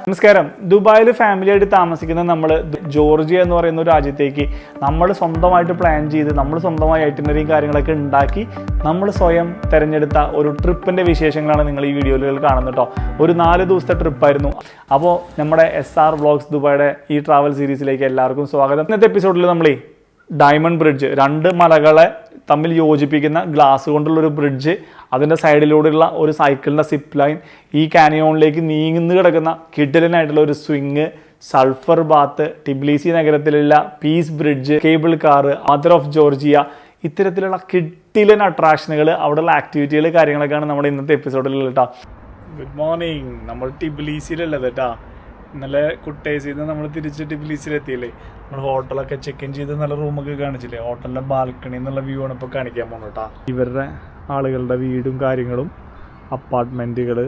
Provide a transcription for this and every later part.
നമസ്കാരം. ദുബായിൽ ഫാമിലിയായിട്ട് താമസിക്കുന്ന നമ്മൾ ജോർജിയ എന്ന് പറയുന്ന ഒരു രാജ്യത്തേക്ക് നമ്മൾ സ്വന്തമായിട്ട് പ്ലാൻ ചെയ്ത് നമ്മൾ സ്വന്തമായി ഐറ്റിനറിയും കാര്യങ്ങളൊക്കെ ഉണ്ടാക്കി നമ്മൾ സ്വയം തിരഞ്ഞെടുത്ത ഒരു ട്രിപ്പിൻ്റെ വിശേഷങ്ങളാണ് നിങ്ങൾ ഈ വീഡിയോയിൽ കാണുന്നത് കേട്ടോ. ഒരു 4 ദിവസത്തെ ട്രിപ്പായിരുന്നു. അപ്പോൾ നമ്മുടെ SR വ്ളോഗ്സ് ദുബായുടെ ഈ ട്രാവൽ സീരീസിലേക്ക് എല്ലാവർക്കും സ്വാഗതം. ഇന്നത്തെ എപ്പിസോഡിൽ നമ്മൾ ഡയമണ്ട് ബ്രിഡ്ജ്, 2 മലകളെ തമ്മിൽ യോജിപ്പിക്കുന്ന ഗ്ലാസ് കൊണ്ടുള്ളൊരു ബ്രിഡ്ജ്, അതിൻ്റെ സൈഡിലൂടെയുള്ള ഒരു സൈക്കിളിൻ്റെ സിപ്പ് ലൈൻ, ഈ കാനിയോണിലേക്ക് നീങ്ങുന്നു കിടക്കുന്ന കിഡിലനായിട്ടുള്ള ഒരു സ്വിങ്, സൾഫർ ബാത്ത്, ടിബ്ലീസി നഗരത്തിലുള്ള peace bridge, cable car, mother of Georgia, ഇത്തരത്തിലുള്ള കിഡിലൻ അട്രാക്ഷനുകൾ, അവിടെയുള്ള ആക്ടിവിറ്റികൾ, കാര്യങ്ങളൊക്കെയാണ് നമ്മുടെ ഇന്നത്തെ എപ്പിസോഡിൽ കേട്ടോ. Good morning. നമ്മൾ ടിബ്ലീസിലുള്ളത് കേട്ടോ. ഇന്നലെ കുട്ടേസിൽ നിന്ന് നമ്മൾ തിരിച്ച് ടിബ്ലീസിലെത്തിയില്ലേ. നമ്മൾ ഹോട്ടലൊക്കെ ചെക്ക് ഇൻ ചെയ്ത് നല്ല റൂമൊക്കെ കാണിച്ചില്ലേ. ഹോട്ടലിൻ്റെ ബാൽക്കണി എന്നുള്ള വ്യൂ ആണ് ഇപ്പോൾ കാണിക്കാൻ പോകുന്നത് കേട്ടോ. ഇവരുടെ ആളുകളുടെ വീടും കാര്യങ്ങളും, അപ്പാർട്ട്മെൻറ്റുകൾ,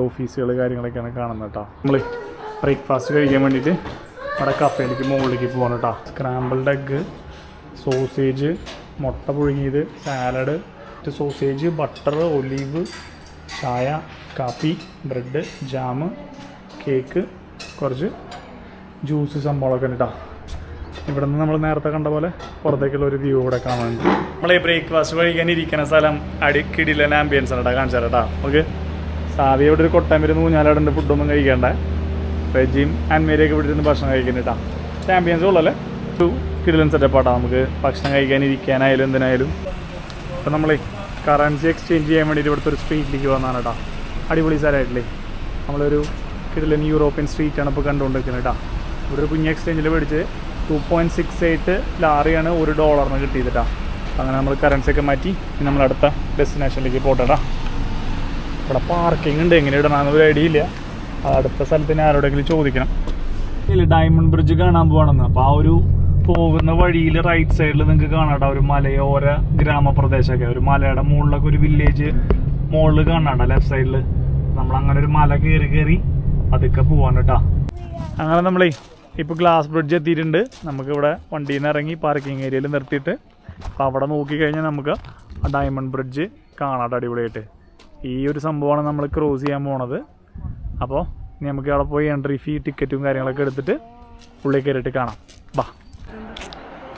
ഓഫീസുകൾ, കാര്യങ്ങളൊക്കെയാണ് കാണുന്നത് കേട്ടോ. നമ്മൾ ബ്രേക്ക്ഫാസ്റ്റ് കഴിക്കാൻ വേണ്ടിയിട്ട് അവിടെ കഫേയിലേക്ക് മുകളിലേക്ക് പോകണം കേട്ടോ. സ്ക്രാമ്പിൾഡ് എഗ്ഗ്, സോസേജ്, മുട്ട പുഴുങ്ങിയത്, സാലഡ്, സോസേജ്, ബട്ടർ, ഒലീവ്, ചായ, കാപ്പി, ബ്രെഡ്, ജാം, കേക്ക്, കുറച്ച് ജ്യൂസ്, സംഭവങ്ങളൊക്കെ ഉണ്ട് കേട്ടോ. ഇവിടെ നിന്ന് നമ്മൾ നേരത്തെ കണ്ട പോലെ പുറത്തേക്കുള്ള ഒരു വ്യൂ ഇവിടെ കാണാനുണ്ട്. നമ്മൾ ഈ ബ്രേക്ക്ഫാസ്റ്റ് കഴിക്കാൻ ഇരിക്കുന്ന സ്ഥലം കിടിലൻ ആംബിയൻസ് ആണ് കേട്ടോ. കാണിച്ചാൽ കേട്ടോ. ഓക്കെ, സാധ്യ ഇവിടെ ഒരു കൊട്ടാൻ വരുന്ന ഊഞ്ഞാലാടുണ്ട്. ഫുഡൊന്നും കഴിക്കേണ്ട. റെജിയും ആൻമേരിയൊക്കെ ഇവിടെ ഇരുന്ന് ഭക്ഷണം കഴിക്കുന്നുണ്ട് കേട്ടോ. ആംബിയൻസ് ഉള്ളല്ലേ, ഒരു കിടിലൻ സെറ്റപ്പാട്ടോ. നമുക്ക് ഭക്ഷണം കഴിക്കാൻ ഇരിക്കാനായാലും എന്തിനായാലും. അപ്പം നമ്മൾ കറൻസി എക്സ്ചേഞ്ച് ചെയ്യാൻ വേണ്ടിയിട്ട് ഇവിടുത്തെ ഒരു സ്ട്രീറ്റിലേക്ക് വന്നതാണ് കേട്ടോ. അടിപൊളി സ്ഥലമായിട്ടില്ലേ. നമ്മളൊരു കിടിലൻ യൂറോപ്യൻ സ്ട്രീറ്റാണ് ഇപ്പോൾ കണ്ടുകൊണ്ടിരിക്കുന്നത് കേട്ടോ. ഇവിടെ ഒരു കുഞ്ഞ് എക്സ്ചേഞ്ചിൽ മേടിച്ച് 2.68 ലാറിയാണ് $1 കിട്ടിയത് കേട്ടോ. അങ്ങനെ നമ്മൾ കറൻസിയൊക്കെ മാറ്റി നമ്മൾ അടുത്ത ഡെസ്റ്റിനേഷനിലേക്ക് പോട്ടെ കേട്ടോ. ഇവിടെ പാർക്കിംഗ് ഉണ്ട്, എങ്ങനെ ഇടണമെന്ന് ഒരു ഐഡിയ ഇല്ല. അടുത്ത സ്ഥലത്തിന് ആരോടെങ്കിലും ചോദിക്കണം. ഇല്ല, ഡയമണ്ട് ബ്രിഡ്ജ് കാണാൻ പോകണമെന്ന്. അപ്പോൾ ആ ഒരു പോകുന്ന വഴിയിൽ റൈറ്റ് സൈഡിൽ നിങ്ങൾക്ക് കാണാട്ടോ ഒരു മലയോര ഗ്രാമപ്രദേശമൊക്കെ, ഒരു മലയുടെ മുകളിലൊക്കെ ഒരു വില്ലേജ് മുകളിൽ കാണാട്ടോ ലെഫ്റ്റ് സൈഡിൽ. നമ്മളങ്ങനെ ഒരു മല കയറി അതൊക്കെ പോവാണ് കേട്ടോ. അങ്ങനെ നമ്മളേ ഇപ്പോൾ ഗ്ലാസ് ബ്രിഡ്ജ് എത്തിയിട്ടുണ്ട്. നമുക്കിവിടെ വണ്ടിയിൽ നിന്ന് ഇറങ്ങി പാർക്കിംഗ് ഏരിയയിൽ നിർത്തിയിട്ട് അപ്പോൾ അവിടെ നോക്കിക്കഴിഞ്ഞാൽ നമുക്ക് ആ ഡയമണ്ട് ബ്രിഡ്ജ് കാണാട്ടോ അടിപൊളിയായിട്ട്. ഈ ഒരു സംഭവമാണ് നമ്മൾ ക്രോസ് ചെയ്യാൻ പോണത്. അപ്പോൾ നമുക്ക് അവിടെ പോയി എൻട്രി ഫീ, ടിക്കറ്റും കാര്യങ്ങളൊക്കെ എടുത്തിട്ട് ഉള്ളിൽ കയറിയിട്ട് കാണാം. ബാ.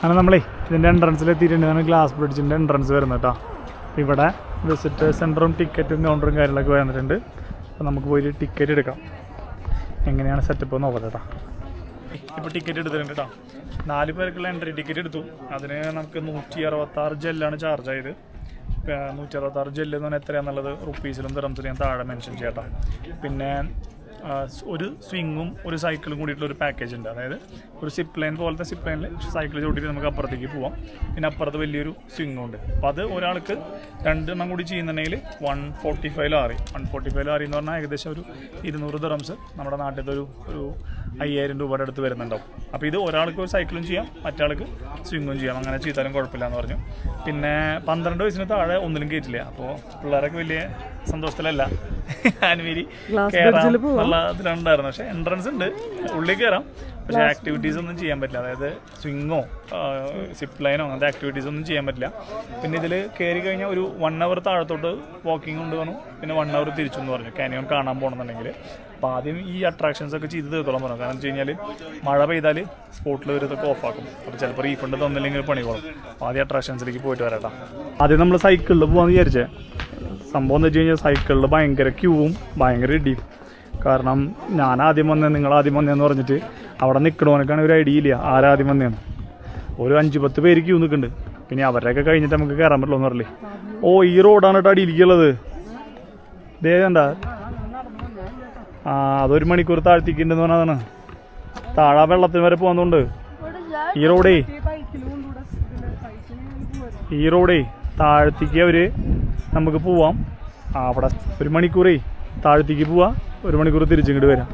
അങ്ങനെ നമ്മളേ ഇതിൻ്റെ എൻട്രൻസിൽ എത്തിയിട്ടുണ്ട്. ഇതാണ് ഗ്ലാസ് ബ്രിഡ്ജിൻ്റെ എൻട്രൻസ് വരുന്നത് കേട്ടോ. ഇവിടെ വിസിറ്റേഴ്സ് സെൻറ്ററും ടിക്കറ്റും കൗണ്ടറും കാര്യങ്ങളൊക്കെ വന്നിട്ടുണ്ട്. അപ്പോൾ നമുക്ക് പോയിട്ട് ടിക്കറ്റ് എടുക്കാം. എങ്ങനെയാണ് സെറ്റപ്പ് നോക്കട്ടെ കേട്ടോ. ഇപ്പോൾ ടിക്കറ്റ് എടുത്തിട്ടുണ്ട് കേട്ടോ. 4 പേർക്കുള്ള എൻട്രി ടിക്കറ്റ് എടുത്തു. അതിന് നമുക്ക് 166 ജെല്ലാണ് ചാർജ് ആയത്. 166 ജെല്ല് എന്ന് പറഞ്ഞാൽ എത്രയാണെന്നുള്ളത് റുപ്പീസിലും ദിറംസിലും ഞാൻ താഴെ മെൻഷൻ ചെയ്യാം. പിന്നെ ഒരു സ്വിങ്ങും ഒരു സൈക്കിളും കൂടിയിട്ടുള്ള ഒരു പാക്കേജ് ഉണ്ട്. അതായത് ഒരു സിപ്പ് ലൈൻ പോലത്തെ സിപ്പ് ലൈനിൽ സൈക്കിൾ ചവിട്ടിയിട്ട് നമുക്ക് അപ്പുറത്തേക്ക് പോവാം. പിന്നെ അപ്പുറത്ത് വലിയൊരു സ്വിങ്ങും ഉണ്ട്. അപ്പോൾ അത് ഒരാൾക്ക് 2 എണ്ണം കൂടി ചെയ്യുന്നുണ്ടെങ്കിൽ 145 ലാറി എന്ന് പറഞ്ഞാൽ ഏകദേശം ഒരു 200 ദിറംസ്, നമ്മുടെ നാട്ടിലത്തെ ഒരു 5000 രൂപയുടെ അടുത്ത് വരുന്നുണ്ടാവും. അപ്പോൾ ഇത് ഒരാൾക്ക് ഒരു സൈക്കിളും ചെയ്യാം, മറ്റാൾക്ക് സ്വിങ്ങും ചെയ്യാം. അങ്ങനെ ചെയ്താലും കുഴപ്പമില്ല എന്ന് പറഞ്ഞു. പിന്നെ 12 വയസ്സിന് താഴെ ഒന്നിലും കയറ്റില്ല. അപ്പോൾ പിള്ളേരൊക്കെ വലിയ സന്തോഷത്തിലല്ല. ആൻമേരി കയറാം അതിലുണ്ടായിരുന്നു. പക്ഷേ എൻട്രൻസ് ഉണ്ട്, ഉള്ളിൽ കയറാം. പക്ഷേ ആക്ടിവിറ്റീസ് ഒന്നും ചെയ്യാൻ പറ്റില്ല. അതായത് സ്വിങ്ങോ സിപ്പ് ലൈനോ അങ്ങനത്തെ ആക്ടിവിറ്റീസ് ഒന്നും ചെയ്യാൻ പറ്റില്ല. പിന്നെ ഇതിൽ കയറി കഴിഞ്ഞാൽ ഒരു 1 അവർ താഴത്തോട്ട് വാക്കിംഗ് കൊണ്ട് വന്നു. പിന്നെ 1 അവർ തിരിച്ചു എന്ന് പറഞ്ഞു കാനിയോൺ കാണാൻ പോകണമെന്നുണ്ടെങ്കിൽ. അപ്പോൾ ആദ്യം ഈ അട്രാക്ഷൻസ് ഒക്കെ ചെയ്ത് തീർത്തോളം പറഞ്ഞു. കാരണം വെച്ച് കഴിഞ്ഞാൽ മഴ പെയ്താൽ സ്പോട്ടിൽ ഒരു ഇതൊക്കെ ഓഫാക്കും. അപ്പോൾ ചിലപ്പോൾ റീഫണ്ട് തന്നില്ലെങ്കിൽ പണി പോകും. അപ്പോൾ ആദ്യം അട്രാക്ഷൻസിലേക്ക് പോയിട്ട് വരാട്ടോ. ആദ്യം നമ്മൾ സൈക്കിളിൽ പോകാമെന്ന് വിചാരിച്ചേ. സംഭവം എന്ന് വെച്ച് കഴിഞ്ഞാൽ സൈക്കിളിൽ ഭയങ്കര ക്യൂവും ഭയങ്കര ഇടിയും. കാരണം ഞാൻ ആദ്യം വന്നേ, നിങ്ങൾ ആദ്യം വന്നേന്ന് പറഞ്ഞിട്ട് അവിടെ നിൽക്കണവനക്കാണ് ഒരു ഐഡിയ ഇല്ല ആരാദ്യം വന്നേന്ന്. ഒരു 5-10 പേര് ക്യൂ നിൽക്കുന്നുണ്ട്. പിന്നെ അവരുടെയൊക്കെ കഴിഞ്ഞിട്ട് നമുക്ക് കയറാൻ പറ്റുള്ളൂ എന്ന് പറഞ്ഞില്ലേ. ഓ, ഈ റോഡാണ് കേട്ടോ അടിയിലേക്കുള്ളത്. ദേവണ്ട അതൊരു മണിക്കൂർ താഴ്ത്തിക്കുണ്ടെന്ന് പറഞ്ഞതാണ്. താഴെ വെള്ളത്തിന് വരെ പോകുന്നുണ്ട്. ഈ റോഡേ താഴത്തേക്ക് അവര് നമുക്ക് പോവാം. അവിടെ 1 മണിക്കൂറേ താഴത്തേക്ക് പോവാം, 1 മണിക്കൂർ തിരിച്ചിങ്ങോട്ട് വരാം.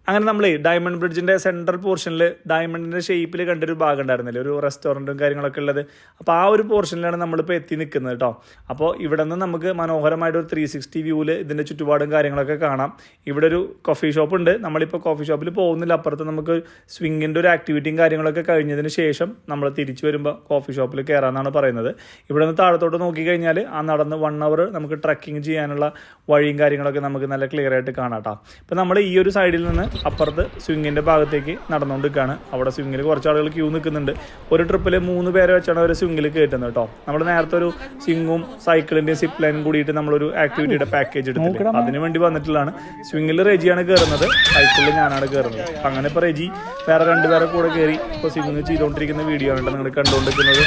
അങ്ങനെ നമ്മൾ ഡയമണ്ട് ബ്രിഡ്ജിൻ്റെ സെൻട്രൽ പോർഷനിൽ ഡയമണ്ടിൻ്റെ ഷേപ്പിൽ കണ്ടൊരു ഭാഗം ഉണ്ടായിരുന്നില്ലേ, ഒരു റെസ്റ്റോറൻറ്റും കാര്യങ്ങളൊക്കെ ഉള്ളത്. അപ്പോൾ ആ ഒരു പോർഷനിലാണ് നമ്മളിപ്പോൾ എത്തി നിൽക്കുന്നത് കേട്ടോ. അപ്പോൾ ഇവിടെ നിന്ന് നമുക്ക് മനോഹരമായിട്ട് ഒരു 360 വ്യൂവിൽ ഇതിൻ്റെ ചുറ്റുപാടും കാര്യങ്ങളൊക്കെ കാണാം. ഇവിടെ ഒരു കോഫി ഷോപ്പ് ഉണ്ട്. നമ്മളിപ്പോൾ കോഫി ഷോപ്പിൽ പോകുന്നില്ല, അപ്പുറത്ത് നമുക്ക് സ്വിങ്ങിൻ്റെ ഒരു ആക്ടിവിറ്റിയും കാര്യങ്ങളൊക്കെ കഴിഞ്ഞതിന് ശേഷം നമ്മൾ തിരിച്ചു വരുമ്പോൾ കോഫി ഷോപ്പിൽ കയറാമെന്നാണ് പറയുന്നത്. ഇവിടെ നിന്ന് താഴത്തോട്ട് നോക്കിക്കഴിഞ്ഞാൽ ആ നടന്ന് 1 hour നമുക്ക് ട്രക്കിങ് ചെയ്യാനുള്ള വഴിയും കാര്യങ്ങളൊക്കെ നമുക്ക് നല്ല ക്ലിയർ ആയിട്ട് കാണാം കേട്ടോ. ഇപ്പോൾ നമ്മൾ ഈ ഒരു സൈഡിൽ നിന്ന് അപ്പുറത്ത് സ്വിങ്ങിൻ്റെ ഭാഗത്തേക്ക് നടന്നുകൊണ്ടിരിക്കുകയാണ്. അവിടെ സ്വിങ്ങിൽ കുറച്ച് ആളുകൾ ക്യൂ നിൽക്കുന്നുണ്ട്. ഒരു ട്രിപ്പിൽ 3 പേരെ വെച്ചാണ് അവർ സ്വിങ്ങിൽ കയറ്റുന്നത് കേട്ടോ. നമ്മൾ നേരത്തെ ഒരു സ്വിങ്ങും സൈക്കിളിൻ്റെയും സിപ്പ് ലൈനും കൂടിയിട്ട് നമ്മളൊരു ആക്ടിവിറ്റിയുടെ പാക്കേജ് എടുത്തിട്ട് അതിന് വേണ്ടി വന്നിട്ടുള്ളതാണ്. സ്വിങ്ങിൽ റെജിയാണ് കയറുന്നത്, സൈക്കിളിൽ ഞാനാണ് കയറുന്നത്. അങ്ങനെ ഇപ്പോൾ റെജി വേറെ 2 പേരെ കൂടെ കയറി ഇപ്പോൾ സ്വിങ് ചെയ്തുകൊണ്ടിരിക്കുന്ന വീഡിയോ ആണ് നിങ്ങൾ കണ്ടുകൊണ്ടിരിക്കുന്നത്.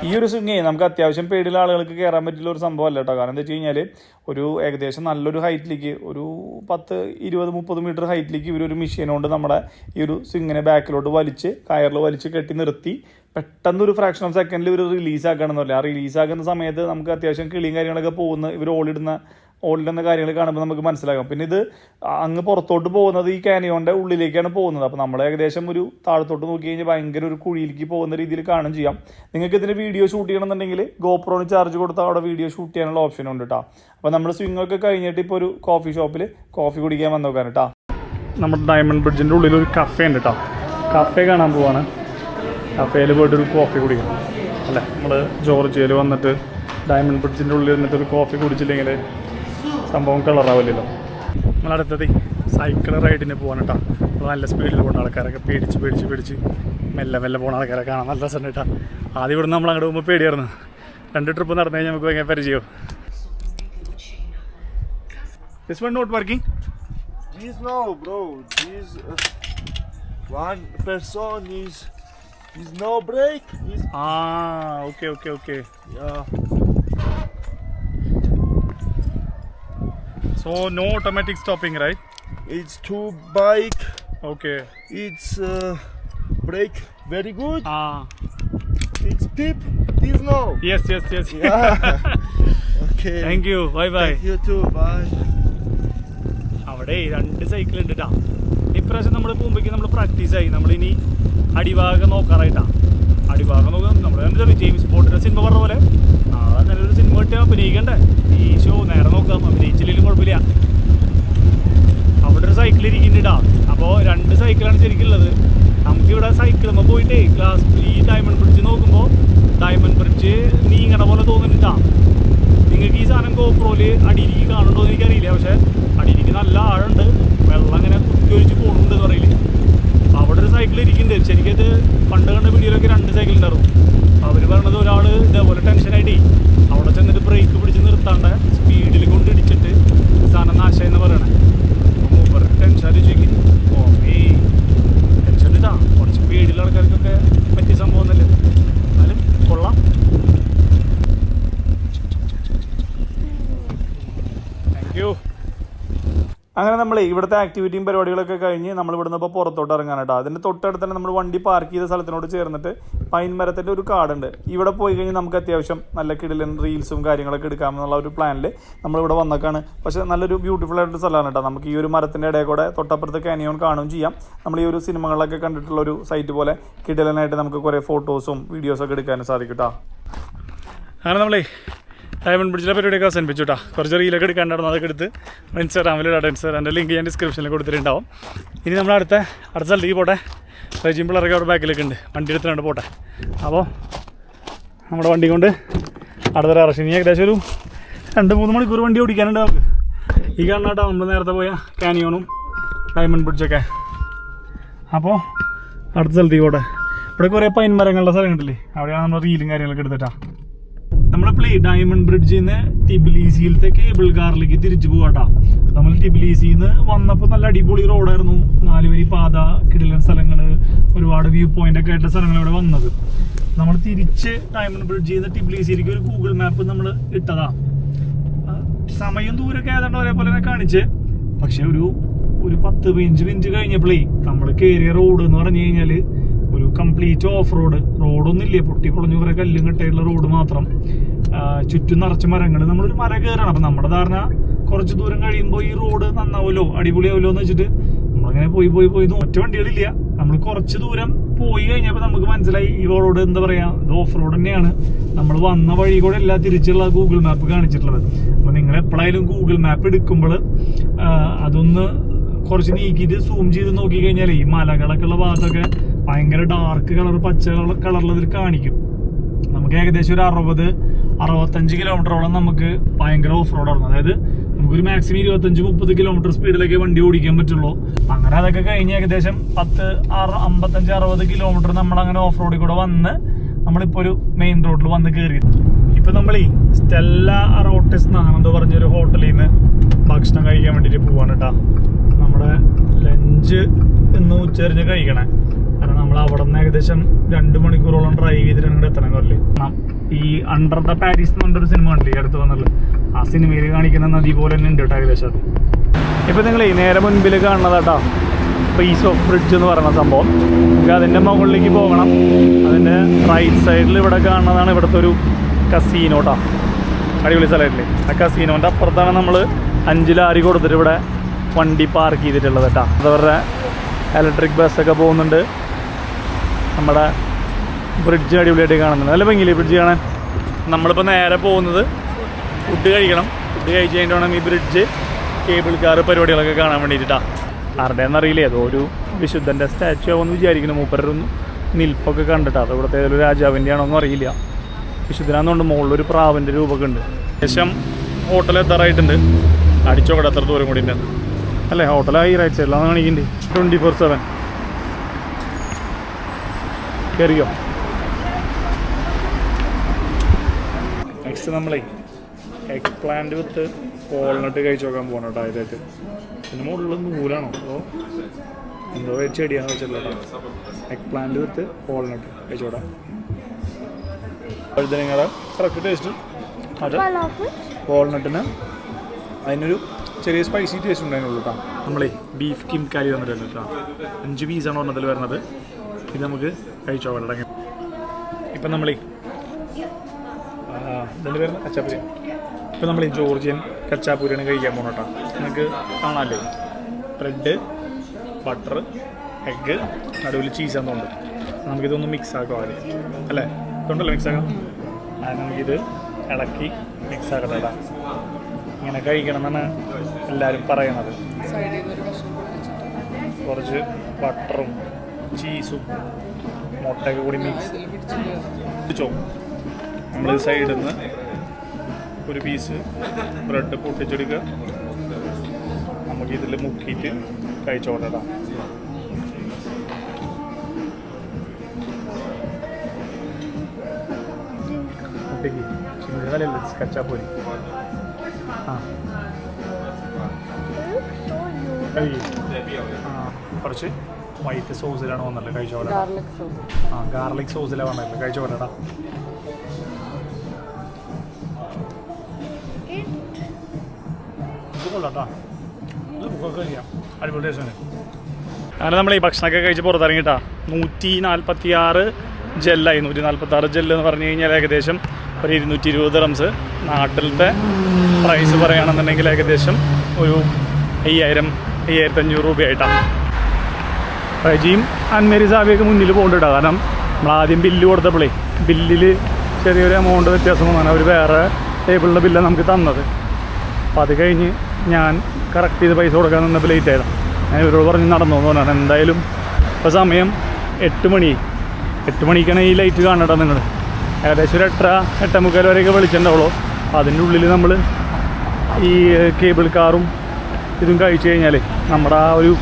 ഈ ഒരു സ്വിങ്ങേ നമുക്ക് അത്യാവശ്യം പേടിയുള്ള ആളുകൾക്ക് കയറാൻ പറ്റുള്ള ഒരു സംഭവമല്ല കേട്ടോ. കാരണം എന്താ വെച്ച് കഴിഞ്ഞാൽ ഒരു ഏകദേശം നല്ലൊരു ഹൈറ്റിലേക്ക്, ഒരു 10-20-30 മീറ്റർ ഹൈറ്റിലേക്ക് ഇവരൊരു മെഷീൻ കൊണ്ട് നമ്മുടെ ഈ ഒരു സ്വിങ്ങിനെ ബാക്കിലോട്ട് വലിച്ച് കയറിൽ വലിച്ച് കെട്ടി നിർത്തി പെട്ടെന്നൊരു ഫ്രാക്ഷൻ ഓഫ് സെക്കൻഡിൽ ഇവർ റിലീസാക്കുകയാണെന്ന് പറയാം. ആ റിലീസാക്കുന്ന സമയത്ത് നമുക്ക് അത്യാവശ്യം കിളിയും കാര്യങ്ങളൊക്കെ പോകുന്ന ഇവർ ഓടിടുന്ന കാര്യങ്ങൾ കാണുമ്പോൾ നമുക്ക് മനസ്സിലാക്കാം. പിന്നെ ഇത് അങ്ങ് പുറത്തോട്ട് പോകുന്നത് ഈ കാനിയോൻ്റെ ഉള്ളിലേക്കാണ് പോകുന്നത്. അപ്പോൾ നമ്മൾ ഏകദേശം ഒരു താഴത്തോട്ട് നോക്കി കഴിഞ്ഞാൽ ഭയങ്കര ഒരു കുഴിയിലേക്ക് പോകുന്ന രീതിയിൽ കാണും ചെയ്യാം. നിങ്ങൾക്ക് ഇതിൻ്റെ വീഡിയോ ഷൂട്ട് ചെയ്യണമെന്നുണ്ടെങ്കിൽ ഗോപ്രോന് ചാർജ് കൊടുത്താൽ അവിടെ വീഡിയോ ഷൂട്ട് ചെയ്യാനുള്ള ഓപ്ഷൻ ഉണ്ട് കേട്ടോ. അപ്പോൾ നമ്മൾ സ്വിങ്ങൊക്കെ കഴിഞ്ഞിട്ട് ഇപ്പോൾ ഒരു കോഫി ഷോപ്പിൽ കോഫി കുടിക്കാൻ വന്ന് നോക്കാൻ കേട്ടോ. നമ്മുടെ ഡയമണ്ട് ബ്രിഡ്ജിൻ്റെ ഉള്ളിൽ ഒരു കഫേ ഉണ്ട് കേട്ടോ. കഫേ കാണാൻ പോവാണ്. കഫേയിൽ പോയിട്ടൊരു കോഫി കുടിക്കണം അല്ലേ. നമ്മൾ ജോർജിയയിൽ വന്നിട്ട് ഡയമണ്ട് ബ്രിഡ്ജിൻ്റെ ഉള്ളിൽ വന്നിട്ട് ഒരു കോഫി കുടിച്ചില്ലെങ്കിൽ സംഭവം കളറാവില്ലല്ലോ. നമ്മളടുത്തത് സൈക്കിൾ റൈഡിന് പോകാൻ കേട്ടോ. നല്ല സ്പീഡിൽ പോകുന്ന ആൾക്കാരൊക്കെ പേടിച്ച് മെല്ലെ പോകുന്ന ആൾക്കാരെ കാണാൻ നല്ല രസമുണ്ട് കേട്ടോ. ആദ്യം ഇവിടെ നമ്മൾ അങ്ങോട്ട് പോകുമ്പോൾ പേടിയായിരുന്നു. 2 ട്രിപ്പ് നടന്നു കഴിഞ്ഞാൽ നമുക്ക് ഭയങ്കര പരിചയം. This one not working? This no, bro. This one person is no brake. Okay. Yeah. So no automatic stopping, right? It's 2 bike. Okay. It's brake very good. It's tip. This no. Yes. Yeah. Okay. Thank you. Bye. Thank you too. Bye. അവിടെ 2 cycle ഉണ്ട് കേട്ടോ. ഇപ്രാവശ്യം നമ്മൾ പോകുമ്പോഴേക്കും നമ്മൾ പ്രാക്ടീസായി. നമ്മളിനി അടിഭാഗം നോക്കാറായിട്ടാണ്. അടിഭാഗം നോക്കാൻ നമ്മൾ കണ്ടിട്ട് ജെയിംസ് ബോണ്ടിൻ്റെ സിനിമ പറഞ്ഞ പോലെ നല്ലൊരു സിനിമ കിട്ടിയാൽ അഭിനയിക്കണ്ടേ. ഈ ഷോ നേരെ നോക്കാം, അഭിനയിച്ചില്ലെങ്കിലും കുഴപ്പമില്ല. അവിടെ ഒരു സൈക്കിൾ ഇരിക്കുന്നുണ്ടാ. അപ്പോൾ 2 സൈക്കിളാണ് ശരിക്കുള്ളത്. നമുക്കിവിടെ സൈക്കിളുമ്പോൾ പോയിട്ടേ ഈ ഡയമണ്ട് ബ്രിഡ്ജ് നോക്കുമ്പോൾ ഡയമണ്ട് ബ്രിഡ്ജ് നീങ്ങണ പോലെ തോന്നുന്നുണ്ടാ. നിങ്ങൾക്ക് ഈ സാധനം ഗോപ്രോയില് അടിയിലേക്ക് കാണുന്നുണ്ടോ എന്ന് എനിക്കറിയില്ല. പക്ഷേ അടിയിലേക്ക് നല്ല ആഴുണ്ട്, വെള്ളം അങ്ങനെ കുത്തിയൊഴിച്ച് പോകുന്നുണ്ട് എന്ന് പറയില്ല. അവിടെ ഒരു സൈക്കിൾ ഇരിക്കുന്നുണ്ട്. ശരിക്കത് പണ്ട് കണ്ട വീഡിയോയിലൊക്കെ 2 സൈക്കിൾ ഉണ്ടായിരുന്നു. അവർ പറഞ്ഞത് ഒരാൾ ഇതേപോലെ ടെൻഷനായിട്ട് അവിടെ ചെന്നിട്ട് ബ്രേക്ക് പിടിച്ച് നിർത്താണ്ട് സ്പീഡിൽ കൊണ്ടിടിച്ചിട്ട് സാധനം നാശമെന്ന് പറയണേ. മൂപ്പർ ടെൻഷൻ ആലോചിക്കും. ടെൻഷൻ ഇതാ കുറച്ച് പേടിയുള്ള ആൾക്കാർക്കൊക്കെ പറ്റിയ സംഭവം ഒന്നല്ലേ. എന്നാലും കൊള്ളാം. Thank you. അങ്ങനെ നമ്മൾ ഇവിടുത്തെ ആക്ടിവിറ്റിയും പരിപാടികളൊക്കെ കഴിഞ്ഞ് നമ്മൾ ഇവിടുന്ന് ഇപ്പോൾ പുറത്തോട്ട് ഇറങ്ങാനാട്ടോ. അതിൻ്റെ തൊട്ടടുത്ത് തന്നെ നമ്മൾ വണ്ടി പാർക്ക് ചെയ്ത സ്ഥലത്തിനോട് ചേർന്നിട്ട് പൈൻ മരത്തിൻ്റെ ഒരു കാടുണ്ട്. ഇവിടെ പോയി കഴിഞ്ഞാൽ നമുക്ക് അത്യാവശ്യം നല്ല കിടിലൻ റീൽസും കാര്യങ്ങളൊക്കെ എടുക്കാമെന്നുള്ള ഒരു പ്ലാനിൽ നമ്മളിവിടെ വന്നേക്കാണ്. പക്ഷേ നല്ലൊരു ബ്യൂട്ടിഫുൾ ആയിട്ടൊരു സ്ഥലമാണ് കേട്ടോ. നമുക്ക് ഈ ഒരു മരത്തിൻ്റെ ഇടയിൽ കൂടെ തൊട്ടപ്പുറത്ത് കാനിയോൺ കാണുകയും ചെയ്യാം. നമ്മൾ ഈ ഒരു സിനിമകളിലൊക്കെ കണ്ടിട്ടുള്ള ഒരു സൈറ്റ് പോലെ കിടിലനായിട്ട് നമുക്ക് കുറേ ഫോട്ടോസും വീഡിയോസൊക്കെ എടുക്കാനും സാധിക്കും കേട്ടോ. അങ്ങനെ നമ്മളേ ഡയമണ്ട് ബ്രിഡ്ജിലെ പരിപാടിയൊക്കെ അവസാനിപ്പിച്ചു കേട്ടോ. കുറച്ച് റീലൊക്കെ എടുക്കാണ്ടായിരുന്നു, അതൊക്കെ എടുത്ത് ഇൻസ്റ്റാഗ്രാമിൻ്റെ ലിങ്ക് ഞാൻ ഡിസ്ക്രിപ്ഷനിൽ കൊടുത്തിട്ടുണ്ടാവും. ഇനി നമ്മൾ അടുത്ത സ്ഥലത്തേക്ക് പോട്ടെ. റെജിയും പിള്ളേരൊക്കെ അവിടെ ബാക്കിലൊക്കെ ഉണ്ട്, വണ്ടി എടുത്തിട്ടുണ്ട് പോട്ടെ. അപ്പോൾ നമ്മുടെ വണ്ടി കൊണ്ട് അടുത്ത ഡയറക്ഷൻ ഇനി ഏകദേശം ഒരു 2-3 മണിക്കൂർ വണ്ടി ഓടിക്കാനുണ്ട് നമുക്ക്. ഈ കാണുന്ന കേട്ടോ നമ്മൾ നേരത്തെ പോയ കാനിയോണും ഡയമണ്ട് ബ്രിഡ്ജൊക്കെ. അപ്പോൾ അടുത്ത സ്ഥലത്തേക്ക് പോട്ടെ. ഇവിടെ കുറേ പൈൻ മരങ്ങളുടെ സ്ഥലം കണ്ടില്ലേ, അവിടെയാണ് നമ്മൾ റീലും കാര്യങ്ങളൊക്കെ എടുത്തിട്ടാണ്. നമ്മളിപ്പോൾ ഡയമണ്ട് ബ്രിഡ്ജിൽ നിന്ന് ടിബിലിസിയിലത്തെ കേബിൾ കാറിലേക്ക് തിരിച്ചു പോകാട്ടോ. നമ്മൾ ടിബിലിസിയിൽ നിന്ന് വന്നപ്പോൾ നല്ല അടിപൊളി റോഡായിരുന്നു, 4 വരി പാത, കിടിലൻ സ്ഥലങ്ങൾ, ഒരുപാട് വ്യൂ പോയിന്റ് ഒക്കെ ആയിട്ട് സ്ഥലങ്ങൾ ഇവിടെ വന്നത്. നമ്മൾ തിരിച്ച് ഡയമണ്ട് ബ്രിഡ്ജിൽ നിന്ന് ടിബിലിസിയിലേക്ക് ഒരു ഗൂഗിൾ മാപ്പ് നമ്മൾ ഇട്ടതാ. സമയം ദൂരമൊക്കെ ഏതാണ്ട് ഒരേപോലെ തന്നെ കാണിച്ച്. പക്ഷെ ഒരു 10-15 മിനിറ്റ് കഴിഞ്ഞപ്പോഴേ നമ്മൾ കയറിയ റോഡ് എന്ന് പറഞ്ഞു കഴിഞ്ഞാൽ ഒരു കംപ്ലീറ്റ് ഓഫ് റോഡൊന്നും ഇല്ലേ, പൊട്ടി പൊളഞ്ഞു കുറേ കല്ലും കെട്ടായിട്ടുള്ള റോഡ് മാത്രം. ചുറ്റും നിറച്ച് മരങ്ങൾ. നമ്മളൊരു മര കയറാണ്. അപ്പം നമ്മുടെ ധാരണ കുറച്ച് ദൂരം കഴിയുമ്പോൾ ഈ റോഡ് നന്നാവുമല്ലോ, അടിപൊളിയാവുമല്ലോ എന്ന് വെച്ചിട്ട് നമ്മളങ്ങനെ പോയി ഒറ്റ വണ്ടികളില്ല. നമ്മൾ കുറച്ച് ദൂരം പോയി കഴിഞ്ഞപ്പോൾ നമുക്ക് മനസ്സിലായി ഈ റോഡ് എന്താ പറയാ, ഇത് ഓഫ് റോഡ് തന്നെയാണ്. നമ്മൾ വന്ന വഴി കൂടെ അല്ല തിരിച്ചുള്ള ഗൂഗിൾ മാപ്പ് കാണിച്ചിട്ടുള്ളത്. അപ്പോൾ നിങ്ങൾ എപ്പോഴായാലും ഗൂഗിൾ മാപ്പ് എടുക്കുമ്പോൾ അതൊന്ന് കുറച്ച് നീക്കിയിട്ട് സൂം ചെയ്ത് നോക്കി കഴിഞ്ഞാൽ ഈ മലകളൊക്കെ ഉള്ള ഭാഗത്തൊക്കെ ഭയങ്കര ഡാർക്ക് കളർ, പച്ച കളറിലതിൽ കാണിക്കും. നമുക്ക് ഏകദേശം ഒരു 60-65 കിലോമീറ്ററോളം നമുക്ക് ഭയങ്കര ഓഫ് റോഡാണ്. അതായത് നമുക്കൊരു മാക്സിമം 25-30 കിലോമീറ്റർ സ്പീഡിലേക്ക് വണ്ടി ഓടിക്കാൻ പറ്റുള്ളൂ. അങ്ങനെ അതൊക്കെ കഴിഞ്ഞ് ഏകദേശം 55-60 കിലോമീറ്റർ നമ്മളങ്ങനെ ഓഫ് റോഡിൽ കൂടെ വന്ന് നമ്മളിപ്പോൾ ഒരു മെയിൻ റോഡിൽ വന്ന് കയറി. ഇപ്പം നമ്മൾ ഈ സ്റ്റെല്ല റോട്ടിസ് എന്നാണെന്ന് പറഞ്ഞൊരു ഹോട്ടലിൽ നിന്ന് ഭക്ഷണം കഴിക്കാൻ വേണ്ടിയിട്ട് പോവാണ് കേട്ടോ. നമ്മുടെ ലഞ്ച് ഇന്ന് ഉച്ചരിഞ്ഞ് കഴിക്കണേ. കാരണം നമ്മൾ അവിടെ നിന്ന് ഏകദേശം 2 മണിക്കൂറോളം ഡ്രൈവ് ചെയ്തിട്ട് അങ്ങോട്ട് എത്തണം പറയില്ലേ. ഈ അണ്ടർ ദ പാരീസ് എന്ന് പറഞ്ഞൊരു സിനിമ കണ്ടില്ലേ അടുത്ത് വന്നുള്ളത്, ആ സിനിമയിൽ കാണിക്കുന്ന നദി പോലെ തന്നെ ഉണ്ട് കേട്ടോ ഏകദേശം അത്. ഇപ്പം നിങ്ങൾ ഈ നേരെ മുൻപിൽ കാണുന്നതാട്ടോ പീസ് ഓഫ് ബ്രിഡ്ജ് എന്ന് പറയുന്ന സംഭവം. നമുക്ക് അതിൻ്റെ മുകളിലേക്ക് പോകണം. അതിൻ്റെ റൈറ്റ് സൈഡിൽ ഇവിടെ കാണുന്നതാണ് ഇവിടുത്തെ ഒരു കസീനോ കേട്ടോ. അടിപൊളി സ്ഥലമായിട്ടില്ലേ. ആ കസീനോൻ്റെ അപ്പുറത്താണ് നമ്മൾ 5 ലാരി കൊടുത്തിട്ട് ഇവിടെ വണ്ടി പാർക്ക് ചെയ്തിട്ടുള്ളത് കേട്ടോ. അതവരുടെ ഇലക്ട്രിക് ബസ്സൊക്കെ പോകുന്നുണ്ട്. നമ്മുടെ ബ്രിഡ്ജ് അടിപൊളിയായിട്ട് കാണുന്നുണ്ട്. നല്ല ഭംഗിയില്ലേ ബ്രിഡ്ജ് കാണാൻ. നമ്മളിപ്പോൾ നേരെ പോകുന്നത് ഫുഡ് കഴിക്കണം. ഫുഡ് കഴിച്ച് കഴിഞ്ഞിട്ട് വേണം ഈ ബ്രിഡ്ജ്, കേബിൾ കാർ പരിപാടികളൊക്കെ കാണാൻ വേണ്ടിയിട്ടാണ്. ആരുടെയെന്ന് അറിയില്ലേ, അതോ ഒരു വിശുദ്ധൻ്റെ സ്റ്റാച്ചു ആവുമെന്ന് വിചാരിക്കുന്നു. മൂപ്പരുടെ നിൽപ്പൊക്കെ കണ്ടിട്ടാണ്. അത് ഇവിടുത്തെ ഏതൊരു രാജാവിൻ്റെ ആണോ എന്നും അറിയില്ല. വിശുദ്ധനാന്നുകൊണ്ട് മുകളിലൊരു പ്രാവിൻ്റെ രൂപമൊക്കെ ഉണ്ട്. ശേഷം ഹോട്ടൽ എത്താറായിട്ടുണ്ട്. അടിച്ചോക്കട്ടെ എത്ര ദൂരം കൂടി ഉണ്ട് അല്ലേ. ഹോട്ടലായി റൈറ്റ് സൈഡിലാണ് കാണിക്കുന്നുണ്ട്. 24/7 കയറിയോ. നെക്സ്റ്റ് നമ്മളേ എഗ് പ്ലാന്റ് വിത്ത് വാൾനട്ട് കഴിച്ചു നോക്കാൻ പോകണം കേട്ടോ. ഇതായിട്ട് പിന്നെ മുകളിൽ നൂലാണോ അതോ എന്തോ ചെടിയാണെന്ന് വെച്ചിട്ടുള്ള കേട്ടോ. എഗ് പ്ലാന്റ് വിത്ത് വാൾനട്ട് കഴിച്ചോടാം. വഴുതനങ്ങളുടെ കറക്റ്റ് ടേസ്റ്റ്. അത് വാൾനട്ടിന് അതിനൊരു ചെറിയ സ്പൈസി ടേസ്റ്റ് ഉണ്ടായിരുന്നുള്ളൂ കേട്ടോ. നമ്മളേ ബീഫ് കിംകാലി വന്നിട്ടുണ്ട് കേട്ടോ. 5 പീസാണ് ഒന്നതിൽ വരുന്നത്. ഇത് നമുക്ക് കഴിച്ചോ തുടങ്ങി. ഇപ്പം നമ്മളീ ഇതിൻ്റെ പേര് കച്ചാപ്പൂരി. ഇപ്പം നമ്മൾ ഈ ജോർജിയൻ കച്ചാപ്പൂരിയാണ് കഴിക്കാൻ പോകണം കേട്ടോ. നിങ്ങൾക്ക് കാണാമല്ലേ, ബ്രെഡ്, ബട്ടർ, എഗ്ഗ്, നടുവിൽ ചീസ് എന്നുണ്ട്. നമുക്കിതൊന്ന് മിക്സ് ആക്കാം ആദ്യം അല്ലേ. ഇതുണ്ടല്ലോ മിക്സ് ആക്കാം. നമുക്കിത് ഇളക്കി മിക്സ് ആക്കട്ടെ കേട്ടോ. ഇങ്ങനെ കഴിക്കണം എന്നാണ് എല്ലാവരും പറയണത്. കുറച്ച് ബട്ടറും ചീസും മുട്ടയൊക്കെ കൂടി മിക്സ് പിടിച്ചോ. നമ്മൾ സൈഡിൽ നിന്ന് ഒരു പീസ് ബ്രെഡ് പൊട്ടിച്ചെടുക്കുക. നമുക്കിതിൽ മുക്കിയിട്ട് കഴിച്ചോട്ടാം. മുട്ടയ്ക്ക് ചിങ്ങലല്ലേ കച്ചാപ്പൂരി. ആ കുറച്ച് വൈറ്റ് സോസിലാണ് വന്നല്ലേ കഴിച്ചോടാ. ആ ഗാർലിക് സോസിലാണ് വന്നല്ലേ കഴിച്ചോടാ. കൊള്ളാട്ടാ, കഴിക്കാം. അടിപൊളി ടേസ്റ്റാണ്. അങ്ങനെ നമ്മൾ ഈ ഭക്ഷണമൊക്കെ കഴിച്ച് പുറത്തിറങ്ങിയിട്ടാ. 146 ജെല്ലായി. 146 ജെല്ല് എന്ന് പറഞ്ഞു കഴിഞ്ഞാൽ ഏകദേശം ഒരു 220 ദിർഹംസ്. നാട്ടിലത്തെ പ്രൈസ് പറയുകയാണെന്നുണ്ടെങ്കിൽ ഏകദേശം ഒരു 5000-5500 രൂപയായിട്ടാണ്. റജിയും അൻമേരി സാബിയൊക്കെ മുന്നിൽ പോകണ്ടിട്ടാണ്. കാരണം നമ്മളാദ്യം ബില്ല് കൊടുത്തപ്പോഴേ ബില്ലിൽ ചെറിയൊരു എമൗണ്ട് വ്യത്യാസം വന്നാണ്. അവർ വേറെ ടേബിളിൻ്റെ ബില്ലാണ് നമുക്ക് തന്നത്. അപ്പോൾ അത് കഴിഞ്ഞ് ഞാൻ കറക്റ്റ് ചെയ്ത് പൈസ കൊടുക്കാൻ നിന്നപ്പോൾ ലേറ്റ് ആയതാണ്. ഞാൻ ഇവരോട് പറഞ്ഞ് നടന്നു തോന്നാണ്. എന്തായാലും ഇപ്പോൾ സമയം 8 മണി. 8 മണിക്കാണ് ഈ ലൈറ്റ് കാണട്ടോ നിങ്ങൾ. ഏകദേശം ഒരു 8:45 വരെയൊക്കെ വിളിച്ചിട്ടുണ്ടാവുള്ളൂ. അതിൻ്റെ ഉള്ളിൽ നമ്മൾ ഈ കേബിൾ കാറും ഇതും കഴിച്ചു കഴിഞ്ഞാൽ നമ്മുടെ ആ ഒരു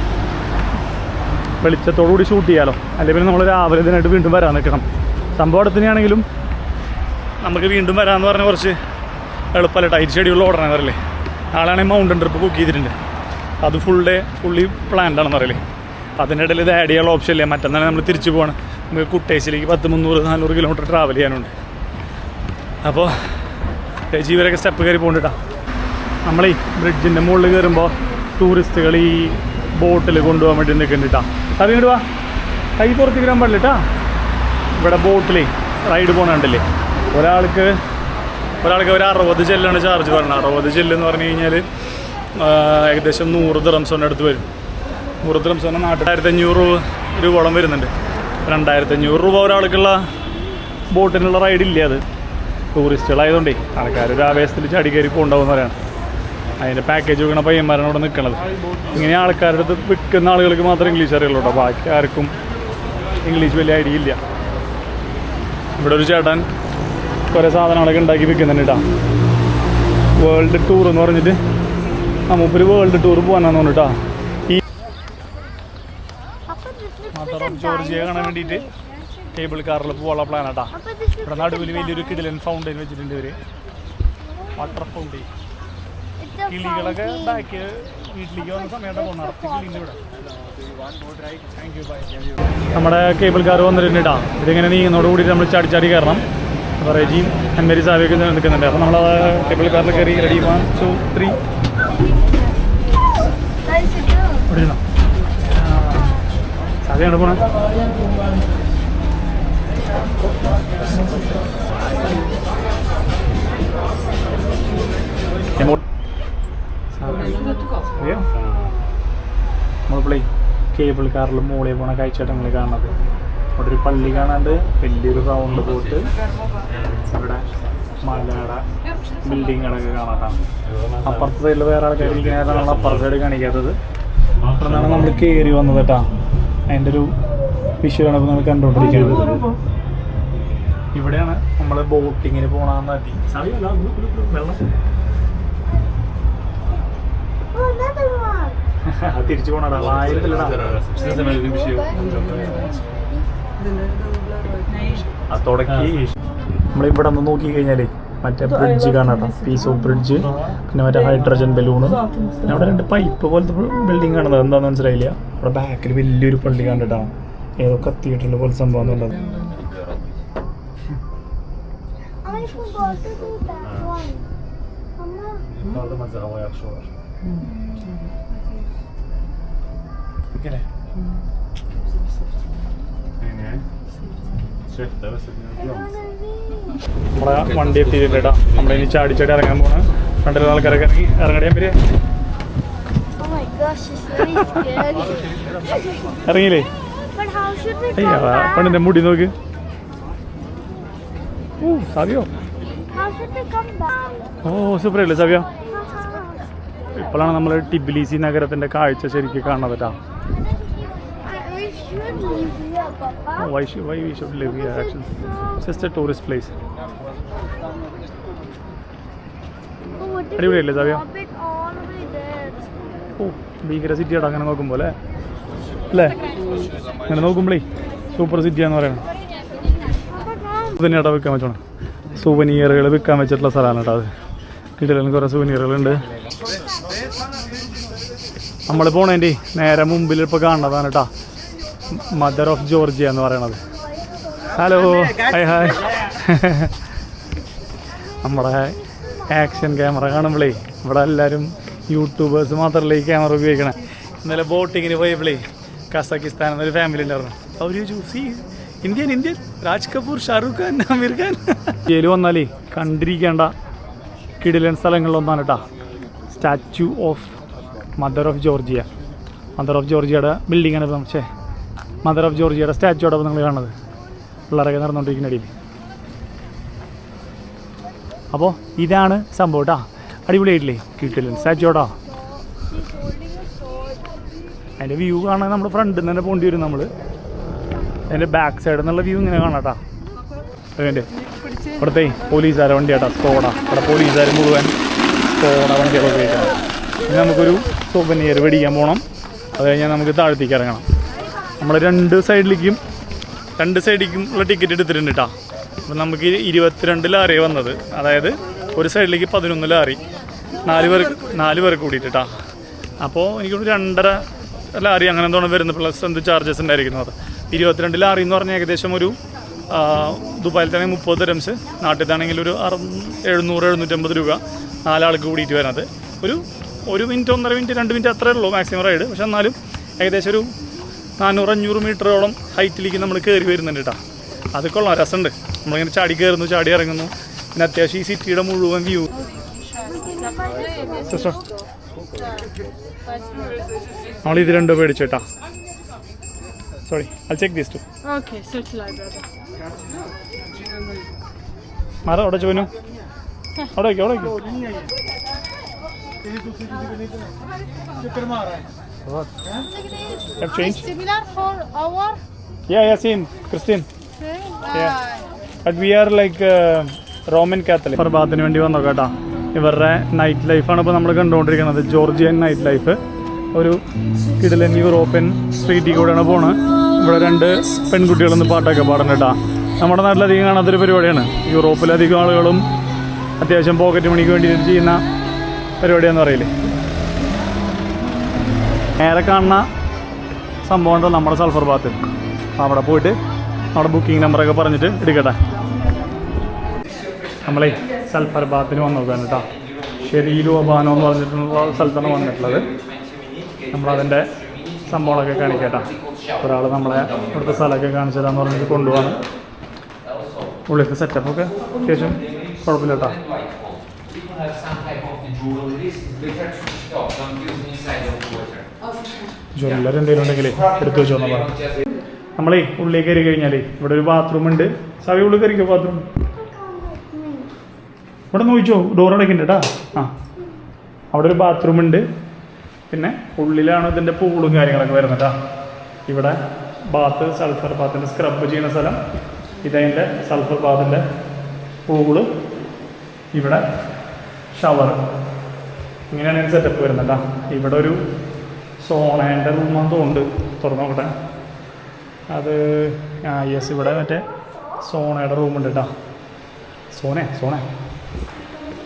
വെളിച്ചത്തോടുകൂടി ഷൂട്ട് ചെയ്യാമല്ലോ. അല്ലെങ്കിൽ പിന്നെ നമ്മൾ രാവിലെ ഇതിനായിട്ട് വീണ്ടും വരാൻ നിൽക്കണം. സംഭവം അടുത്തന്നെയാണെങ്കിലും നമുക്ക് വീണ്ടും വരാമെന്ന് പറഞ്ഞാൽ കുറച്ച് എളുപ്പമല്ല. ടൈറ്റ് ഷെഡ്യൂളിൽ ഓടണം പറയില്ലേ. നാളെയാണെങ്കിൽ മൗണ്ടൻ ട്രിപ്പ് ബുക്ക് ചെയ്തിട്ടുണ്ട്. അത് ഫുള്ളി പ്ലാൻഡ് ആണെന്ന് പറയില്ലേ. അതിൻ്റെ ഇടയിൽ ഇത് ആഡ് ചെയ്യാനുള്ള ഓപ്ഷൻ ഇല്ല. മറ്റന്നാൾ നമ്മൾ തിരിച്ചു പോകണം. നമുക്ക് കുട്ടേശ്ശേരിക്ക് 300-400 കിലോമീറ്റർ ട്രാവൽ ചെയ്യാനുണ്ട്. അപ്പോൾ ജീവരൊക്കെ സ്റ്റെപ്പ് കയറി പോകണ്ടിട്ടാ. നമ്മൾ ഈ ബ്രിഡ്ജിൻ്റെ മുകളിൽ കയറുമ്പോൾ ടൂറിസ്റ്റുകൾ ഈ ബോട്ടിൽ കൊണ്ടുപോകാൻ വേണ്ടി നിൽക്കുന്നുണ്ടാ. അറിയണ്ട് വാ, കൈ പുറത്തേക്ക് ഇടാൻ പാടില്ല കേട്ടാ. ഇവിടെ ബോട്ടിലേ റൈഡ് പോകണുണ്ടല്ലേ. ഒരാൾക്ക് ഒരു 60 ജെല്ലാണ് ചാർജ് പറഞ്ഞത്. 60 ജെല്ലെന്ന് പറഞ്ഞു കഴിഞ്ഞാൽ ഏകദേശം 100 ദിർഹംസ് അടുത്ത് വരും. നൂറ് ദിർഹംസ് പറഞ്ഞാൽ നാട്ടിൽ 1500 രൂപയോളം വരുന്നുണ്ട്. 2500 രൂപ ഒരാൾക്കുള്ള ബോട്ടിനുള്ള റൈഡ് ഇല്ല. അത് ടൂറിസ്റ്റുകളായതുകൊണ്ടേ ആൾക്കാർ ഒരു ആവേശത്തിൽ ചാടി കയറി പോകണ്ടാവും പറയാണ്. അതിൻ്റെ പാക്കേജ് വെക്കണ പയ്യന്മാരാണ് ഇവിടെ നിൽക്കുന്നത്. ഇങ്ങനെ ആൾക്കാരുടെ അടുത്ത് വിൽക്കുന്ന ആളുകൾക്ക് മാത്രമേ ഇംഗ്ലീഷ് അറിയുള്ളൂ കേട്ടോ. ബാക്കി ആർക്കും ഇംഗ്ലീഷ് വലിയ ഐഡിയ ഇല്ല. ഇവിടെ ഒരു ചേട്ടൻ കുറേ സാധനങ്ങളൊക്കെ ഉണ്ടാക്കി വിൽക്കുന്നുണ്ട് കേട്ടോ. വേൾഡ് ടൂർ എന്ന് പറഞ്ഞിട്ട് മൂപ്പര് വേൾഡ് ടൂർ പോകാനാന്ന് തോന്നുന്നു കേട്ടോ. ഈ മദർ ഓഫ് ജോർജിയ കാണാൻ വേണ്ടിയിട്ട് കേബിൾ കാറിൽ പോകാനുള്ള പ്ലാനാട്ടാ. ഇവിടെ നടുവിൽ വലിയൊരു കിടിലൻ ഫൗണ്ടൈൻ വെച്ചിട്ടുണ്ട്. ഇവര് വാട്ടർ ഫൗണ്ടൈൻ. കിളികളൊക്കെ ബാക്കി വീട്ടിലേക്ക് വന്ന സമയത്ത് പോകുന്ന കിളിൻ്റെ ഇവിടെ. നമ്മുടെ കേബിൾ കാർ വന്നിട്ടുണ്ട് കേട്ടോ. ഇതിങ്ങനെ നീങ്ങുന്നതോട് കൂടി നമ്മൾ ചാടി ചാടി കയറണം. റെജിയും അൻമരി സാവിയൊക്കെ നിൽക്കുന്നുണ്ട്. അപ്പോൾ നമ്മൾ കേബിൾ കാറിൽ കയറി റെഡി 1 2 3 ഓടിയിരുന്നോ? സാവിയാണ് പോണേ. നമ്മളിപ്പോഴേ കേബിൾ കാറിൽ മുകളിൽ പോണ കാഴ്ചയായിട്ട് നമ്മൾ കാണുന്നത്. അവിടെ ഒരു പള്ളി കാണാണ്ട് വലിയൊരു റൗണ്ട് പോയിട്ട് ഇവിടെ മലയുടെ ബിൽഡിങ്ങുകളൊക്കെ കാണാം. അപ്പുറത്തെ സൈഡിൽ വേറെ ആൾക്കാർ ഇരിക്കുന്നതാണ് നമ്മൾ അപ്പുറത്തെ സൈഡ് കാണിക്കാത്തത്. അവിടെ നിന്നാണ് നമ്മൾ കയറി വന്നത് കേട്ടോ. അതിൻ്റെ ഒരു വിഷയമാണ് ഇപ്പോൾ നമ്മൾ കണ്ടുകൊണ്ടിരിക്കുന്നത്. ഇവിടെയാണ് നമ്മൾ ബോട്ടിങ്ങിന് പോകണമെന്ന് മതി. വെള്ളം തിരിച്ചു പോണടാ. വായിലല്ലടാ അത് തുടക്കി. നമ്മളിവിടെ ഒന്ന് നോക്കി കഴിഞ്ഞാലേ മറ്റേ ബ്രിഡ്ജ് കാണാം. പീസ് ഓഫ് ബ്രിഡ്ജ്, പിന്നെ മറ്റേ ഹൈഡ്രജൻ ബലൂണ്, പിന്നെ അവിടെ 2 പൈപ്പ് പോലത്തെ ബിൽഡിംഗ് കാണുന്നത്. എന്താണെന്ന് മനസ്സിലായില്ല. അവിടെ ബാക്കിൽ വലിയൊരു പള്ളി കണ്ടിട്ടാണ്. ഏതോ കത്തീഡ്രൽ പോലത്തെ സംഭവം എന്നുള്ളത്. നമ്മളെ വണ്ടി എത്തിയിട്ടുണ്ട് കേട്ടോ. നമ്മളിനി ചാടി ചാടി ഇറങ്ങാൻ പോണ. രണ്ടിലും ആൾക്കാരൊക്കെ ഇറങ്ങി ഇറങ്ങടിയാൻ പേര് ഇറങ്ങിയില്ലേ? അയ്യോ പെണ്ണിന്റെ മുടി നോക്ക്. സാവിയോ? ഓ സൂപ്പറല്ലേ സാവിയോ? ഇപ്പോഴാണ് നമ്മൾ ടിബിലിസി നഗരത്തിന്റെ കാഴ്ച ശരിക്കും കാണുന്നത് കേട്ടോ. Why we should live here actually? It's just a tourist place. അടിപൊളിയല്ലേ സാവിയോ? ഓ ഭീകര സിറ്റിയാട്ടോ അങ്ങനെ നോക്കുമ്പോൾ അല്ലേ? അങ്ങനെ നോക്കുമ്പോഴേ സൂപ്പർ സിറ്റിയാന്ന് പറയണം. തന്നെയാട്ടോ വിൽക്കാൻ വെച്ചോണം. സുവനീറുകൾ വിൽക്കാൻ വെച്ചിട്ടുള്ള സ്ഥലമാണ് കേട്ടോ. അത് വീട്ടിലും കുറേ സുവനീറുകളുണ്ട്. നമ്മൾ പോണേൻ്റെ നേരെ മുമ്പിൽ ഇപ്പോൾ കാണുന്നതാണ് കേട്ടോ മദർ ഓഫ് ജോർജിയ എന്ന് പറയണത്. Hello hi hi. നമ്മുടെ ആക്ഷൻ ക്യാമറ കാണുമ്പോഴേ ഇവിടെ എല്ലാവരും യൂട്യൂബേഴ്സ് മാത്രമല്ല ഈ ക്യാമറ ഉപയോഗിക്കണേ. ഇന്നലെ ബോട്ടിങ്ങിന് പോയപ്പോഴേ കസാക്കിസ്ഥാൻ എന്നൊരു ഫാമിലി ഉണ്ടായിരുന്നു. അവർ ചോദിച്ചു ഇന്ത്യൻ രാജ് കപൂർ, ഷാറൂഖ് ഖാൻ, ആമിർ ഖാൻ. ഇന്ത്യയിൽ വന്നാലേ കണ്ടിരിക്കേണ്ട കിടിലൻ സ്ഥലങ്ങളിലൊന്നാണ് കേട്ടോ statue of mother of Georgia. Mother of ജോർജിയയുടെ ബിൽഡിങ്ങാണ് ഇപ്പം. മദർ ഓഫ് ജോർജിയയുടെ സ്റ്റാച്യു അവിടെ നിങ്ങൾ കാണുന്നത്. പിള്ളേരൊക്കെ നടന്നുകൊണ്ടിരിക്കുന്ന അടിയിൽ. അപ്പോൾ ഇതാണ് സംഭവം കേട്ടോ. അടിപൊളിയായിട്ടില്ലേ? കിട്ടില്ല സ്റ്റാച്യു കേട്ടോ. അതിൻ്റെ വ്യൂ കാണാൻ നമ്മുടെ ഫ്രണ്ടിൽ നിന്ന് തന്നെ പോകേണ്ടി വരും നമ്മൾ. അതിൻ്റെ ബാക്ക് സൈഡിൽ നിന്നുള്ള വ്യൂ ഇങ്ങനെ കാണാം കേട്ടോ. അതിൻ്റെ ഇവിടുത്തെ പോലീസുകാരെ വണ്ടി കേട്ടോ, സ്കോഡ. ഇവിടെ പോലീസുകാർ മുഴുവൻ സ്കോഡ വണ്ടികളൊക്കെ ഉപയോഗിക്കണം. ഇനി നമുക്കൊരു സുവനീർ മേടിക്കാൻ പോകണം. അത് കഴിഞ്ഞാൽ നമുക്ക് താഴത്തേക്ക് ഇറങ്ങണം. നമ്മൾ രണ്ട് സൈഡിലേക്കും ഉള്ള ടിക്കറ്റ് എടുത്തിട്ടുണ്ട് കേട്ടോ. അപ്പം നമുക്ക് 22 ലാറിയാണ് വന്നത്. അതായത് ഒരു സൈഡിലേക്ക് 11 ലാറി, 4 പേർക്ക് കൂടിയിട്ട് കേട്ടോ. അപ്പോൾ എനിക്കൊരു 2.5 ലാറി അങ്ങനെ എന്തോണം വരുന്നത്. പ്ലസ് എന്ത് ചാർജസ് ഉണ്ടായിരിക്കുന്നു. അത് 22 ലാറി എന്ന് പറഞ്ഞാൽ ഏകദേശം ഒരു ദുബായിലത്താണെങ്കിൽ 30 ദിർഹംസ്, നാട്ടിലത്താണെങ്കിൽ ഒരു 700-750 രൂപ 4 ആൾക്ക് കൂടിയിട്ട് വരുന്നത്. ഒരു മിനിറ്റ്, 1.5 മിനിറ്റ്, 2 മിനിറ്റ് അത്രേ ഉള്ളൂ മാക്സിമം റൈഡ്. പക്ഷെ എന്നാലും ഏകദേശം ഒരു 400-500 മീറ്ററോളം ഹൈറ്റിലേക്ക് നമ്മൾ കയറി വരുന്നുണ്ട് കേട്ടോ. അത് കൊള്ളാം, രസമുണ്ട്. നമ്മളിങ്ങനെ ചാടി കയറുന്നു, ചാടി ഇറങ്ങുന്നു. പിന്നെ അത്യാവശ്യം ഈ സിറ്റിയുടെ മുഴുവൻ വ്യൂ. സിസ്റ്റർ നമ്മൾ ഇത് രണ്ടോ മേടിച്ചേട്ടാ. Sorry, I'll check these two. Okay, search library. മാറാ അവിടെ ചോനു അവിടെ വയ്ക്കും അവിടെ വയ്ക്കും. Have changed? Similar for our. Yeah, same. Christian. Okay. Yeah. But we are like Roman Catholic. ഫർബാത്തിന് വേണ്ടി വന്നോ കേട്ടോ. ഇവരുടെ നൈറ്റ് ലൈഫാണ് ഇപ്പോൾ നമ്മൾ കണ്ടുകൊണ്ടിരിക്കുന്നത്. Georgian night life. ഒരു കിടിലൻ യൂറോപ്യൻ സ്ട്രീറ്റിൽ കൂടെയാണ് പോണത്. ഇവിടെ 2 പെൺകുട്ടികളൊന്ന് പാട്ടൊക്കെ പാടുന്നു കേട്ടോ. നമ്മുടെ നാട്ടിലധികം കാണാത്തൊരു പരിപാടിയാണ്. യൂറോപ്പിലധികം ആളുകളും അത്യാവശ്യം പോക്കറ്റ് മണിക്ക് വേണ്ടി ചെയ്യുന്ന പരിപാടിയാണെന്ന് പറയില്ലേ. നേരെ കാണുന്ന സംഭവം ഉണ്ടോ നമ്മുടെ സൾഫർ ബാത്ത്. അവിടെ പോയിട്ട് അവിടെ ബുക്കിംഗ് നമ്പറൊക്കെ പറഞ്ഞിട്ട് എടുക്കട്ടെ. നമ്മളെ സൾഫർ ബാത്തിന് വന്നതാണ് കേട്ടോ. ഷെരീലു അബാനോ എന്ന് പറഞ്ഞിട്ടുള്ള സ്ഥലത്താണ് വന്നിട്ടുള്ളത്. നമ്മളതിൻ്റെ സംഭവങ്ങളൊക്കെ കാണിക്കട്ടോ. ഒരാൾ നമ്മളെ ഇവിടുത്തെ സ്ഥലമൊക്കെ കാണിച്ചു തരാമെന്ന് പറഞ്ഞിട്ട് കൊണ്ടുപോകാൻ. ഉള്ളിലത്തെ സെറ്റപ്പൊക്കെ അത്യാവശ്യം കുഴപ്പമില്ല കേട്ടോ. ജ്വല്ലറി എന്തെങ്കിലും ഉണ്ടെങ്കിലേ എടുത്തു വെച്ചോ നമ്മൾ. നമ്മളേ ഉള്ളിലേക്ക് കയറി കഴിഞ്ഞാലേ ഇവിടെ ഒരു ബാത്റൂം ഉണ്ട്. സവി ഉള്ളിൽ കയറിക്കോ ബാത്റൂം. ഇവിടെ നോക്കിച്ചോ, ഡോർ അടയ്ക്കുന്നുണ്ട് കേട്ടോ. ആ, അവിടെ ഒരു ബാത്റൂം ഉണ്ട്. പിന്നെ ഉള്ളിലാണ് ഇതിൻ്റെ പൂളും കാര്യങ്ങളൊക്കെ വരുന്നത് കേട്ടോ. ഇവിടെ ബാത്ത്, സൾഫർ ബാത്തിൻ്റെ സ്ക്രബ് ചെയ്യുന്ന സ്ഥലം. ഇതതിൻ്റെ സൾഫർ ബാത്തിൻ്റെ പൂള്. ഇവിടെ ഷവർ. ഇങ്ങനെയാണ് ഇതിന് സെറ്റപ്പ് വരുന്നത് കേട്ടോ. ഇവിടെ ഒരു സോണേൻ്റെ റൂമാന്ന് തോന്നുന്നുണ്ട്. തുറന്നു നോക്കട്ടെ. അത് യെസ്, ഇവിടെ മറ്റേ സോണയുടെ റൂമുണ്ട് കേട്ടോ. സോണേ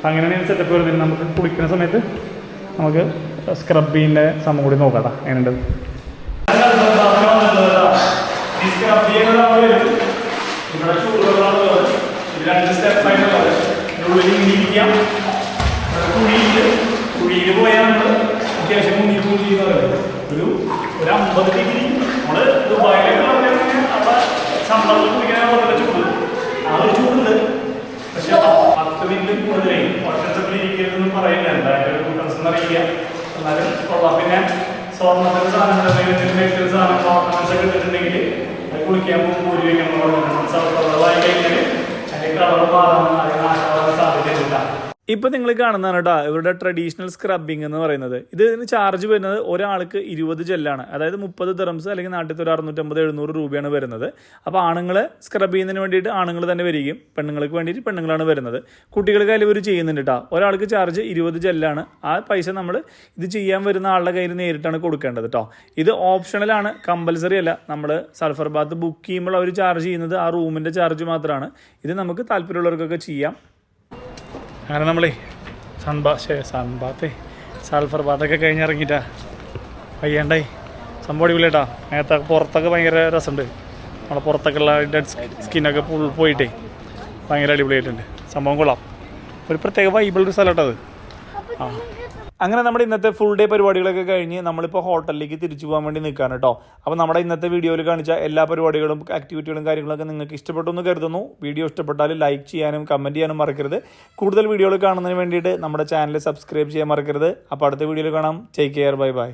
അങ്ങനെയാണ് ഇതിന് സെറ്റപ്പ് വരുന്നത്. നമുക്ക് കുളിക്കുന്ന സമയത്ത് നമുക്ക് സ്ക്രബിൻ്റെ സംഭവം കൂടി നോക്കാം കേട്ടോ എങ്ങനെയുണ്ട്. ഇവിടെ ചൂടുകളാണ്. 2 സ്റ്റെപ്പായിട്ടുള്ളത്. ഉള്ളിൽ ഇരിക്കാം. കുഴിയിൽ പോയാൽ നമ്മൾ അത്യാവശ്യം മുന്നിൽ ചെയ്യുന്നത് ഒരു 50 ഡിഗ്രി. നമ്മൾ ദുബായിലേക്ക് അവിടെ സമ്മറിൽ കുടിക്കാൻ വളരെ ചൂട്. ആ ഒരു ചൂടുണ്ട്. പക്ഷെ 10 മിനിറ്റ് കൂടുതലേ ഒറ്റത്തിൽ ഇരിക്കരുതെന്ന് പറയില്ല. എന്തായാലും ഒരു കൂട്ടൻസ് അറിയില്ല. എന്നാലും കൊള്ളാം. പിന്നെ സ്വർണ്ണത്തിൻ്റെ സാധനങ്ങൾ ഓർണമെന്റ്സ് ഒക്കെ ഇട്ടിട്ടുണ്ടെങ്കിൽ അത് കുളിക്കാൻ പോകുമ്പോൾ ഒരു സൗകര്യമായി കഴിഞ്ഞാൽ അതിൻ്റെ കളർ മാറാൻ നാശമാകാൻ സാധ്യതയില്ല. ഇപ്പം നിങ്ങൾ കാണുന്നതാണ് കേട്ടോ ഇവരുടെ ട്രഡീഷണൽ സ്ക്രബിങ് എന്ന് പറയുന്നത്. ഇതിന് ചാർജ് വരുന്നത് ഒരാൾക്ക് 20 ജെല്ലാണ്. അതായത് 30 ദിർഹംസ് അല്ലെങ്കിൽ നാട്ടിൽ ഒരു 650-700 രൂപയാണ് വരുന്നത്. അപ്പോൾ ആണുങ്ങൾ സ്ക്രബ് ചെയ്യുന്നതിന് വേണ്ടിയിട്ട് ആണുങ്ങൾ തന്നെ വരികയും പെണ്ണുങ്ങൾക്ക് വേണ്ടിയിട്ട് പെണ്ണുങ്ങളാണ് വരുന്നത്. കുട്ടികൾക്ക് അതിൽ ഇവർ ചെയ്യുന്നുണ്ട് കേട്ടോ. ഒരാൾക്ക് ചാർജ് 20 ജെല്ലാണ്. ആ പൈസ നമ്മൾ ഇത് ചെയ്യാൻ വരുന്ന ആളുടെ കയ്യിൽ നേരിട്ടാണ് കൊടുക്കേണ്ടത് കേട്ടോ. ഇത് ഓപ്ഷണലാണ്, കമ്പൽസറി അല്ല. നമ്മൾ സൾഫർ ബാത്ത് ബുക്ക് ചെയ്യുമ്പോൾ അവർ ചാർജ് ചെയ്യുന്നത് ആ റൂമിൻ്റെ ചാർജ് മാത്രമാണ്. ഇത് നമുക്ക് താല്പര്യമുള്ളവർക്കൊക്കെ ചെയ്യാം. അങ്ങനെ നമ്മളേ സൾഫർ ബാത്തൊക്കെ കഴിഞ്ഞിറങ്ങിയിട്ടാ വയ്യണ്ടായി. സംഭവം അടിപൊളിയായിട്ടാ. നേരത്തെ പുറത്തൊക്കെ ഭയങ്കര രസമുണ്ട്. നമ്മളെ പുറത്തൊക്കെയുള്ള ഡെഡ് സ്കിന്നൊക്കെ പോയിട്ടേ ഭയങ്കര അടിപൊളിയായിട്ടുണ്ട്. സംഭവം കൊള്ളാം. ഒരു പ്രത്യേക വൈബിളൊരു സ്ഥലമായിട്ടത്. ആ, അങ്ങനെ നമ്മുടെ ഇന്നത്തെ ഫുൾ ഡേ പരിപാടികളൊക്കെ കഴിഞ്ഞ് നമ്മളിപ്പോൾ ഹോട്ടലിലേക്ക് തിരിച്ചു പോകാൻ വേണ്ടി നിൽക്കുകയാണ് കേട്ടോ. അപ്പോൾ നമ്മുടെ ഇന്നത്തെ വീഡിയോയിൽ കാണിച്ച എല്ലാ പരിപാടികളും ആക്ടിവിറ്റികളും കാര്യങ്ങളൊക്കെ നിങ്ങൾക്ക് ഇഷ്ടപ്പെട്ടു എന്ന് കരുതുന്നു. വീഡിയോ ഇഷ്ടപ്പെട്ടാൽ ലൈക്ക് ചെയ്യാനും കമൻറ്റ് ചെയ്യാനും മറക്കരുത്. കൂടുതൽ വീഡിയോകൾ കാണുന്നതിന് വേണ്ടിയിട്ട് നമ്മുടെ ചാനൽ സബ്സ്ക്രൈബ് ചെയ്യാൻ മറക്കരുത്. അപ്പോൾ അടുത്ത വീഡിയോയിൽ കാണാം. Take care. Bye bye.